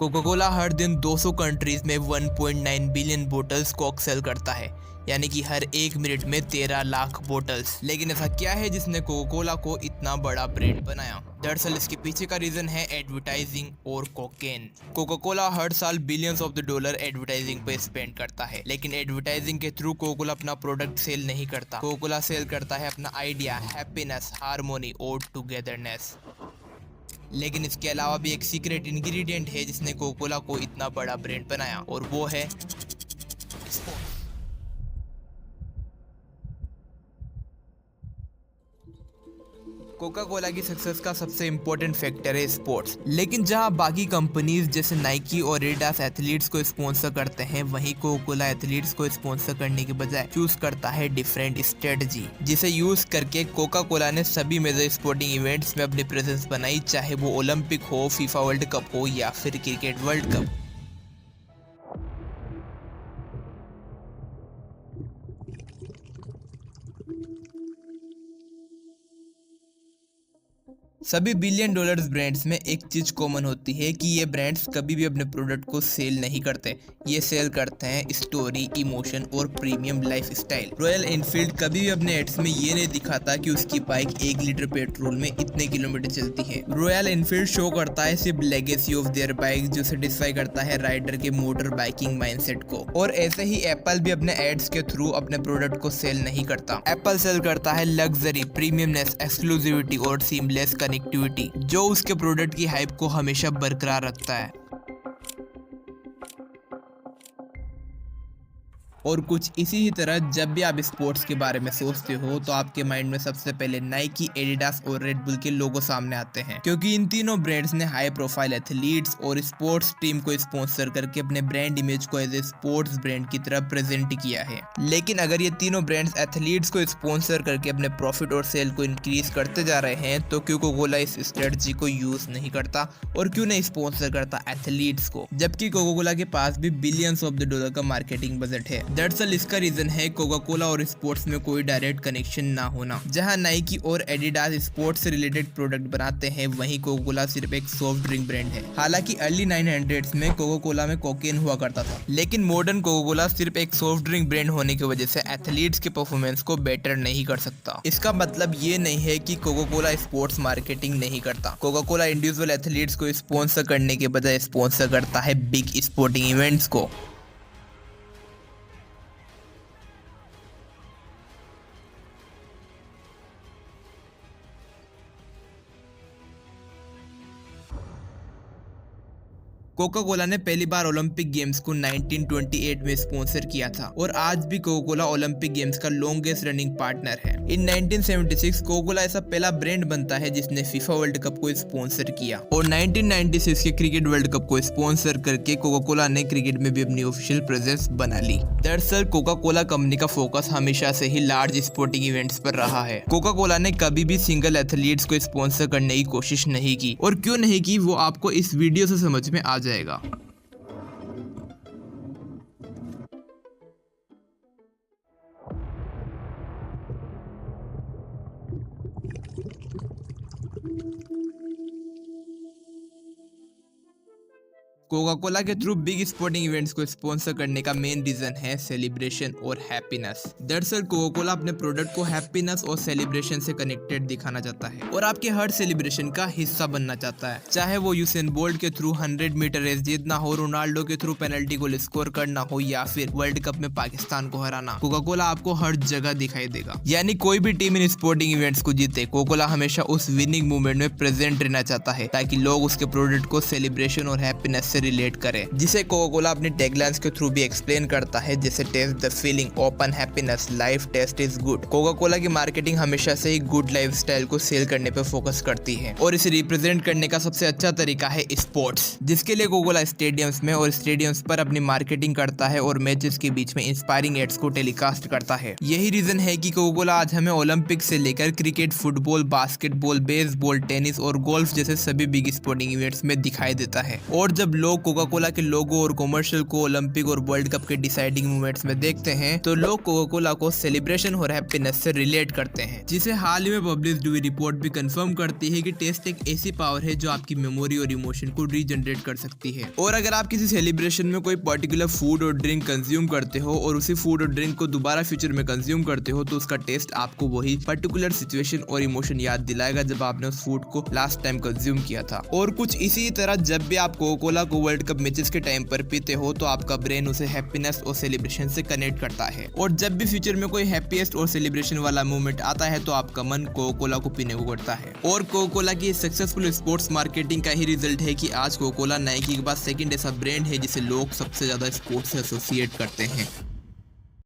Coca Cola हर दिन 200 countries में 1.9 billion bottles Coke cell करता है, यानी कि हर एक मिनट में 13 लाख बोतल्स। लेकिन ऐसा क्या है जिसने कोका कोला को इतना बड़ा ब्रांड बनाया? दरअसल इसके पीछे का रीजन है एडवर्टाइजिंग और कोकेन। कोका कोला हर साल billions of the dollar advertising पे स्पेंड करता है, लेकिन एडवर्टाइजिंग के थ्रू कोका कोला अपना प्रोडक्ट सेल नहीं करता। कोका कोला सेल करता है अपना आइडिया, हैप्पीनेस, हार्मोनी और टुगेदरनेस। लेकिन इसके अलावा भी एक सीक्रेट इंग्रेडिएंट है जिसने कोका कोला को इतना बड़ा ब्रांड बनाया, और वो है स्पोर्ट्स। कोका कोला की सक्सेस का सबसे इम्पोर्टेंट फैक्टर है स्पोर्ट्स। लेकिन जहां बाकी कंपनीज जैसे नाइकी और एडिडास एथलीट्स को स्पॉन्सर करते हैं, वहीं कोका कोला एथलीट्स को स्पॉन्सर करने के बजाय चूज करता है डिफरेंट स्ट्रेटजी, जिसे यूज करके कोका कोला ने सभी मेजर स्पोर्टिंग इवेंट्स में अपनी प्रेजेंस बनाई, चाहे वो ओलंपिक हो, फीफा वर्ल्ड कप हो या फिर क्रिकेट वर्ल्ड कप। सभी बिलियन डॉलर्स ब्रांड्स में एक चीज कॉमन होती है कि ये ब्रांड्स कभी भी अपने प्रोडक्ट को सेल नहीं करते। ये सेल करते हैं स्टोरी, इमोशन और प्रीमियम लाइफस्टाइल। रॉयल एनफील्ड कभी भी अपने एड्स में ये नहीं दिखाता कि उसकी बाइक 1 लीटर पेट्रोल में इतने किलोमीटर चलती है। रॉयल एनफील्ड शो करता है सिर्फ लेगेसी ऑफ देयर बाइक, जो सेटिस्फाई करता है राइडर के मोटर बाइकिंग माइंडसेट को। और ऐसे ही एप्पल भी अपने एड्स के थ्रू अपने प्रोडक्ट को सेल नहीं करता। एप्पल सेल करता है लग्जरी, प्रीमियमनेस, एक्सक्लूसिविटी और सीमलेस कनेक्टिविटी, जो उसके प्रोडक्ट की हाइप को हमेशा बरकरार रखता है। और कुछ इसी ही तरह जब भी आप स्पोर्ट्स के बारे में सोचते हो तो आपके माइंड में सबसे पहले नाइकी, एडिडास और रेड बुल के लोगो सामने आते हैं, क्योंकि इन तीनों ब्रांड्स ने हाई प्रोफाइल एथलीट्स और स्पोर्ट्स टीम को स्पॉन्सर करके अपने ब्रांड इमेज को एज ए स्पोर्ट्स ब्रांड की तरह प्रेजेंट किया है। लेकिन अगर ये तीनों ब्रांड्स एथलीट्स को स्पॉन्सर करके अपने प्रॉफिट और सेल को इंक्रीज करते जा रहे हैं, तो क्यों कोका कोला इस स्ट्रेटजी को यूज नहीं करता और क्यों नहीं स्पॉन्सर करता एथलीट्स को, जबकि कोका कोला के पास भी बिलियंस ऑफ द डॉलर का मार्केटिंग बजट है? दरअसल इसका रीजन है कोका कोला और स्पोर्ट्स में कोई डायरेक्ट कनेक्शन ना होना। जहां नाइकी और एडिडास स्पोर्ट्स से रिलेटेड प्रोडक्ट बनाते हैं, वहीं कोका कोला सिर्फ एक सॉफ्ट ड्रिंक ब्रांड है। हालांकि अर्ली 900s में कोका कोला में कोकेन हुआ करता था, लेकिन मॉडर्न कोका कोला सिर्फ एक सॉफ्ट ड्रिंक ब्रांड होने की वजह से एथलीट्स के परफॉर्मेंस को बेटर नहीं कर सकता। इसका मतलब ये नहीं है कि कोका कोला स्पोर्ट्स मार्केटिंग नहीं करता। कोका कोला इंडिविजुअल एथलीट्स को स्पॉन्सर करने के बजाय स्पॉन्सर करता है बिग स्पोर्टिंग इवेंट्स को। कोका कोला ने पहली बार ओलंपिक गेम्स को 1928 में स्पॉन्सर किया था, और आज भी कोका कोला ओलंपिक गेम्स का लॉन्गेस्ट रनिंग पार्टनर है। इन 1976 कोका कोला ऐसा पहला ब्रांड बनता है जिसने फीफा वर्ल्ड कप को स्पॉन्सर किया, और 1996 के क्रिकेट वर्ल्ड कप को स्पॉन्सर करके कोका कोला ने क्रिकेट में भी अपनी ऑफिशियल प्रेजेंस बना ली। दरअसल कोका कोला कंपनी का फोकस हमेशा से ही लार्ज स्पोर्टिंग इवेंट्स पर रहा है। कोका कोला ने कभी भी सिंगल एथलीट्स को स्पॉन्सर करने की कोशिश नहीं की, और क्यों नहीं की वो आपको इस वीडियो से समझ में आ जाएगा। कोका कोला के थ्रू बिग स्पोर्टिंग इवेंट्स को स्पॉन्सर करने का मेन रीजन है सेलिब्रेशन और हैप्पीनेस। दरअसल कोका कोला अपने प्रोडक्ट को हैप्पीनेस और सेलिब्रेशन से कनेक्टेड दिखाना चाहता है, और आपके हर सेलिब्रेशन का हिस्सा बनना चाहता है। चाहे वो यूसेन बोल्ट के थ्रू 100 मीटर रेस जीतना हो, रोनाल्डो के थ्रू पेनल्टी गोल स्कोर करना हो, या फिर वर्ल्ड कप में पाकिस्तान को हराना, कोका कोला आपको हर जगह दिखाई देगा। यानी कोई भी टीम इन स्पोर्टिंग इवेंट्स को जीते, कोका कोला हमेशा उस विनिंग मूवमेंट में प्रेजेंट रहना चाहता है, ताकि लोग उसके प्रोडक्ट को सेलिब्रेशन और हैप्पीनेस से रिलेट करें, जिसे कोका कोला अपनी टैगलाइंस के थ्रू भी एक्सप्लेन करता है, जैसे taste the feeling, open happiness, life taste is good. Coca Cola की मार्केटिंग हमेशा से ही गुड लाइफस्टाइल को सेल करने पर फोकस करती है, और इसे रिप्रेजेंट करने का सबसे अच्छा तरीका है स्पोर्ट्स, जिसके लिए कोका कोला स्टेडियम्स में और स्टेडियम्स पर अपनी मार्केटिंग करता है और मैचेस के बीच में इंस्पायरिंग एड्स को टेलीकास्ट करता है। यही रीजन है कि कोका कोला आज हमें ओलंपिक से लेकर cricket, football, basketball, baseball, tennis और गोल्फ जैसे सभी बिग स्पोर्टिंग इवेंट्स में दिखाई देता है। और जब लोग कोका कोला के लोगो और कॉमर्शियल को ओलंपिक और वर्ल्ड कप के डिसाइडिंग मोमेंट्स में देखते हैं तो लोग कोका कोला को सेलिब्रेशन और हैप्पीनेस से रिलेट करते हैं, जिसे हाल ही में पब्लिश्ड हुई रिपोर्ट भी कंफर्म करती है कि टेस्ट एक ऐसी पावर है जो आपकी मेमोरी और इमोशन को रीजनरेट कर सकती है। और अगर आप किसी सेलिब्रेशन में कोई पर्टिकुलर फूड और ड्रिंक कंज्यूम करते हो और उसी फूड और ड्रिंक को दोबारा फ्यूचर में कंज्यूम करते हो तो उसका टेस्ट आपको वही पर्टिकुलर सिचुएशन और इमोशन याद दिलाएगा जब आपने उस फूड को लास्ट टाइम कंज्यूम किया था। और कुछ इसी तरह जब भी आप कोका कोला को वर्ल्ड कप मैचेस के टाइम पर पीते हो तो आपका ब्रेन उसे हैप्पीनेस और सेलिब्रेशन से कनेक्ट करता है, और जब भी फ्यूचर में कोई हैप्पीएस्ट और सेलिब्रेशन वाला मोमेंट आता है तो आपका मन कोका कोला को पीने को करता है। और कोका कोला की सक्सेसफुल स्पोर्ट्स मार्केटिंग का ही रिजल्ट है कि आज कोका कोला नाइकी के बाद सेकंड ऐसा ब्रांड है जिसे लोग सबसे ज्यादा स्पोर्ट्स से एसोसिएट करते हैं।